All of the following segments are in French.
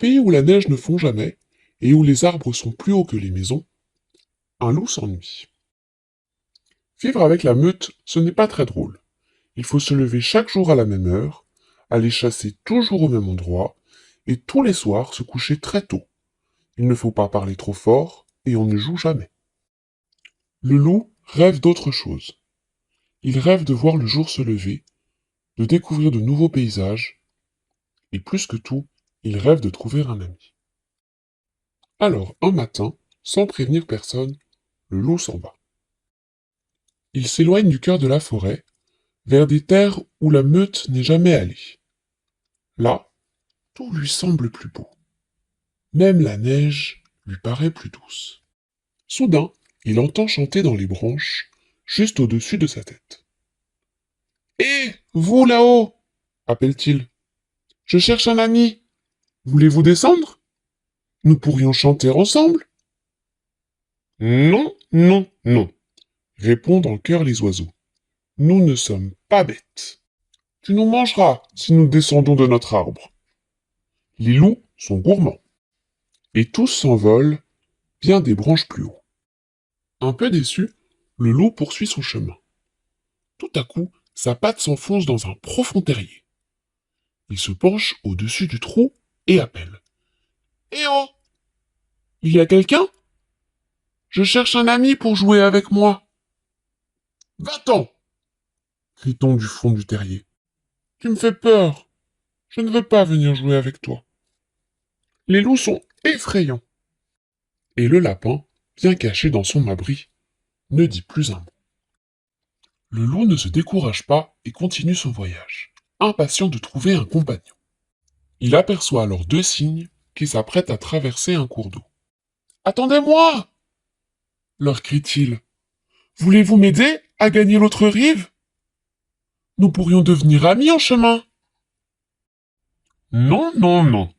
pays où la neige ne fond jamais, et où les arbres sont plus hauts que les maisons, un loup s'ennuie. Vivre avec la meute, ce n'est pas très drôle. Il faut se lever chaque jour à la même heure, aller chasser toujours au même endroit, et tous les soirs se coucher très tôt. Il ne faut pas parler trop fort, et on ne joue jamais. Le loup rêve d'autre chose. Il rêve de voir le jour se lever, de découvrir de nouveaux paysages, et plus que tout, il rêve de trouver un ami. Alors, un matin, sans prévenir personne, le loup s'en va. Il s'éloigne du cœur de la forêt, vers des terres où la meute n'est jamais allée. Là, tout lui semble plus beau. Même la neige lui paraît plus douce. Soudain, il entend chanter dans les branches, juste au-dessus de sa tête. Hé, vous là-haut, appelle-t-il. Je cherche un ami. Voulez-vous descendre? Nous pourrions chanter ensemble. Non, non, non, répondent en chœur les oiseaux. Nous ne sommes pas bêtes. Tu nous mangeras si nous descendons de notre arbre. Les loups sont gourmands. Et tous s'envolent, bien des branches plus haut. Un peu déçu, le loup poursuit son chemin. Tout à coup, sa patte s'enfonce dans un profond terrier. Il se penche au-dessus du trou et appelle. Eh oh! Il y a quelqu'un? Je cherche un ami pour jouer avec moi. Va-t'en! Crie-t-on du fond du terrier. Tu me fais peur. Je ne veux pas venir jouer avec toi. Les loups sont effrayants. Et le lapin, bien caché dans son abri, ne dit plus un mot. Le loup ne se décourage pas et continue son voyage, impatient de trouver un compagnon. Il aperçoit alors deux cygnes qui s'apprêtent à traverser un cours d'eau. Attendez-moi! Leur crie-t-il. Voulez-vous m'aider à gagner l'autre rive? Nous pourrions devenir amis en chemin. Non, non, non,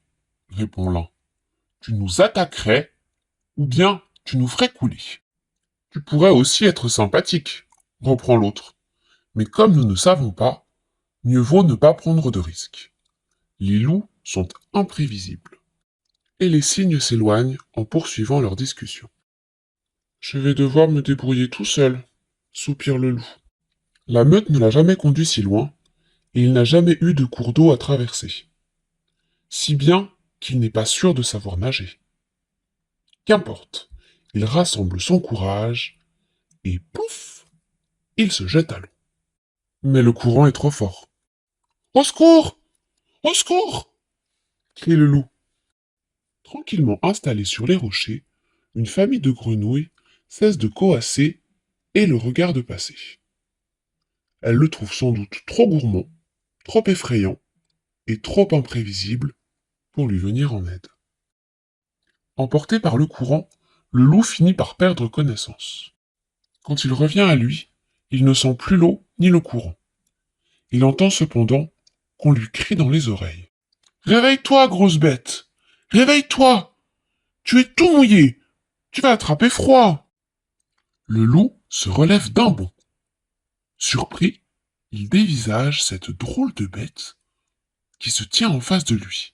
répond l'un. Tu nous attaquerais, ou bien tu nous ferais couler. Tu pourrais aussi être sympathique, reprend l'autre. Mais comme nous ne savons pas, mieux vaut ne pas prendre de risques. Les loups sont imprévisibles. Et les cygnes s'éloignent en poursuivant leur discussion. Je vais devoir me débrouiller tout seul, soupire le loup. La meute ne l'a jamais conduit si loin, et il n'a jamais eu de cours d'eau à traverser. Si bien qu'il n'est pas sûr de savoir nager. Qu'importe, il rassemble son courage, et pouf, il se jette à l'eau. Mais le courant est trop fort. Au secours! Au secours! Crie le loup. Tranquillement installée sur les rochers, une famille de grenouilles cesse de coasser et le regarde passer. Elle le trouve sans doute trop gourmand, trop effrayant et trop imprévisible pour lui venir en aide. Emporté par le courant, le loup finit par perdre connaissance. Quand il revient à lui, il ne sent plus l'eau ni le courant. Il entend cependant qu'on lui crie dans les oreilles. Réveille-toi, grosse bête! Réveille-toi! Tu es tout mouillé! Tu vas attraper froid! Le loup se relève d'un bond. Surpris, il dévisage cette drôle de bête qui se tient en face de lui.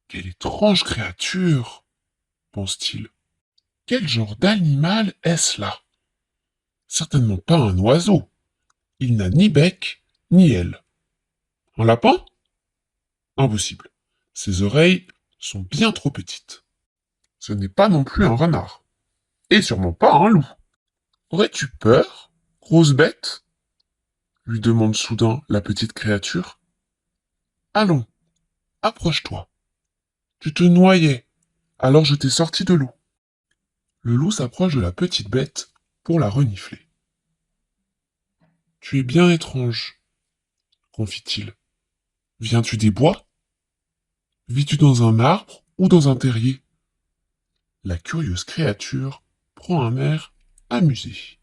Quelle étrange créature, pense-t-il. Quel genre d'animal est-ce là? Certainement pas un oiseau. Il n'a ni bec, ni aile. Un lapin? Impossible. Ses oreilles sont bien trop petites. Ce n'est pas non plus un renard. Et sûrement pas un loup. Aurais-tu peur, grosse bête? Lui demande soudain la petite créature. Allons, approche-toi. Tu te noyais, alors je t'ai sorti de l'eau. Le loup s'approche de la petite bête pour la renifler. Tu es bien étrange, confie-t-il. Viens-tu des bois? Vis-tu dans un arbre ou dans un terrier? La curieuse créature prend un air amusé.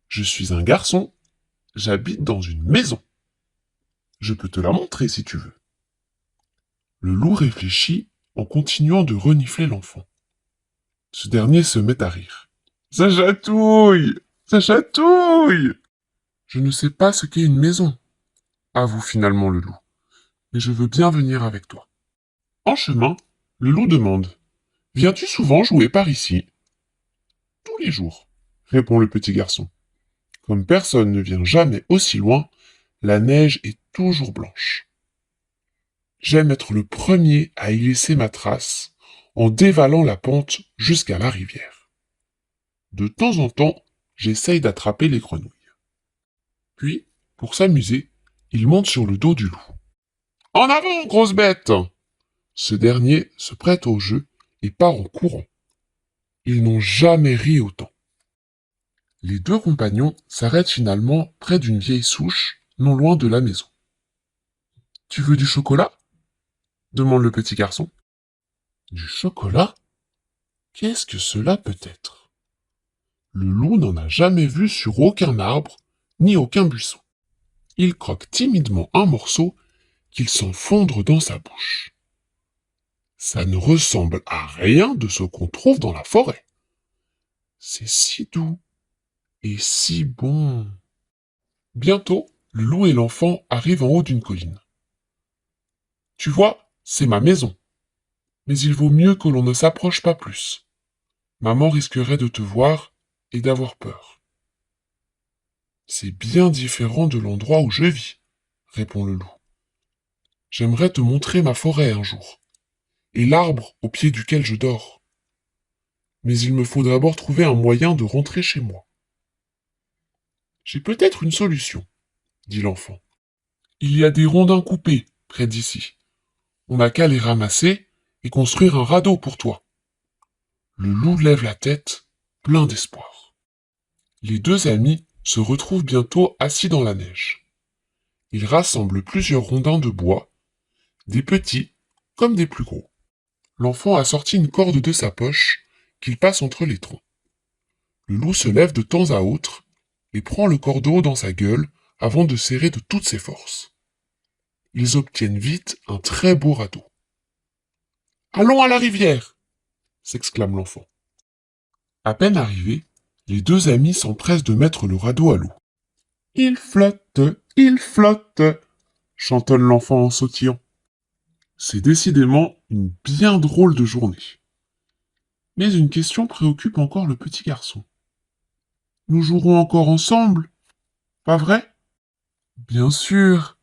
Je suis un garçon, j'habite dans une maison. Je peux te la montrer si tu veux. Le loup réfléchit en continuant de renifler l'enfant. Ce dernier se met à rire. Ça chatouille! Ça chatouille! Je ne sais pas ce qu'est une maison, avoue finalement le loup, mais je veux bien venir avec toi. En chemin, le loup demande: Viens-tu souvent jouer par ici? Tous les jours, répond le petit garçon. Comme personne ne vient jamais aussi loin, la neige est toujours blanche. J'aime être le premier à y laisser ma trace en dévalant la pente jusqu'à la rivière. De temps en temps, j'essaye d'attraper les grenouilles. Puis, pour s'amuser, il monte sur le dos du loup. En avant, grosse bête! Ce dernier se prête au jeu et part en courant. Ils n'ont jamais ri autant. Les deux compagnons s'arrêtent finalement près d'une vieille souche, non loin de la maison. Tu veux du chocolat? Demande le petit garçon. Du chocolat? Qu'est-ce que cela peut être? Le loup n'en a jamais vu sur aucun arbre, ni aucun buisson. Il croque timidement un morceau qu'il sent fondre dans sa bouche. Ça ne ressemble à rien de ce qu'on trouve dans la forêt. C'est si doux et si bon. Bientôt, le loup et l'enfant arrivent en haut d'une colline. Tu vois, c'est ma maison. Mais il vaut mieux que l'on ne s'approche pas plus. Maman risquerait de te voir et d'avoir peur. C'est bien différent de l'endroit où je vis, répond le loup. J'aimerais te montrer ma forêt un jour, et l'arbre au pied duquel je dors. Mais il me faut d'abord trouver un moyen de rentrer chez moi. J'ai peut-être une solution, dit l'enfant. Il y a des rondins coupés près d'ici. On n'a qu'à les ramasser et construire un radeau pour toi. Le loup lève la tête, plein d'espoir. Les deux amis se retrouvent bientôt assis dans la neige. Ils rassemblent plusieurs rondins de bois, des petits comme des plus gros. L'enfant a sorti une corde de sa poche qu'il passe entre les troncs. Le loup se lève de temps à autre et prend le cordeau dans sa gueule avant de serrer de toutes ses forces. Ils obtiennent vite un très beau radeau. Allons à la rivière! S'exclame l'enfant. À peine arrivés, les deux amis s'empressent de mettre le radeau à l'eau. Il flotte, chantonne l'enfant en sautillant. C'est décidément une bien drôle de journée. Mais une question préoccupe encore le petit garçon. Nous jouerons encore ensemble, pas vrai? Bien sûr,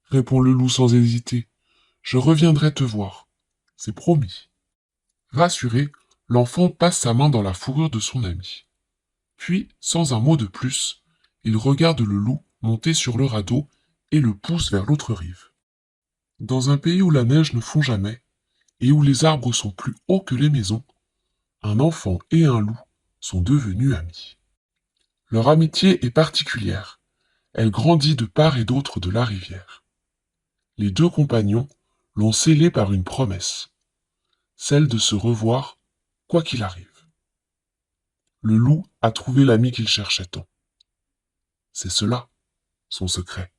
répond le loup sans hésiter. Je reviendrai te voir. C'est promis. Rassuré, l'enfant passe sa main dans la fourrure de son ami. Puis, sans un mot de plus, il regarde le loup monter sur le radeau et le pousse vers l'autre rive. Dans un pays où la neige ne fond jamais, et où les arbres sont plus hauts que les maisons, un enfant et un loup sont devenus amis. Leur amitié est particulière. Elle grandit de part et d'autre de la rivière. Les deux compagnons l'ont scellée par une promesse, celle de se revoir quoi qu'il arrive. Le loup a trouvé l'ami qu'il cherchait tant. C'est cela, son secret.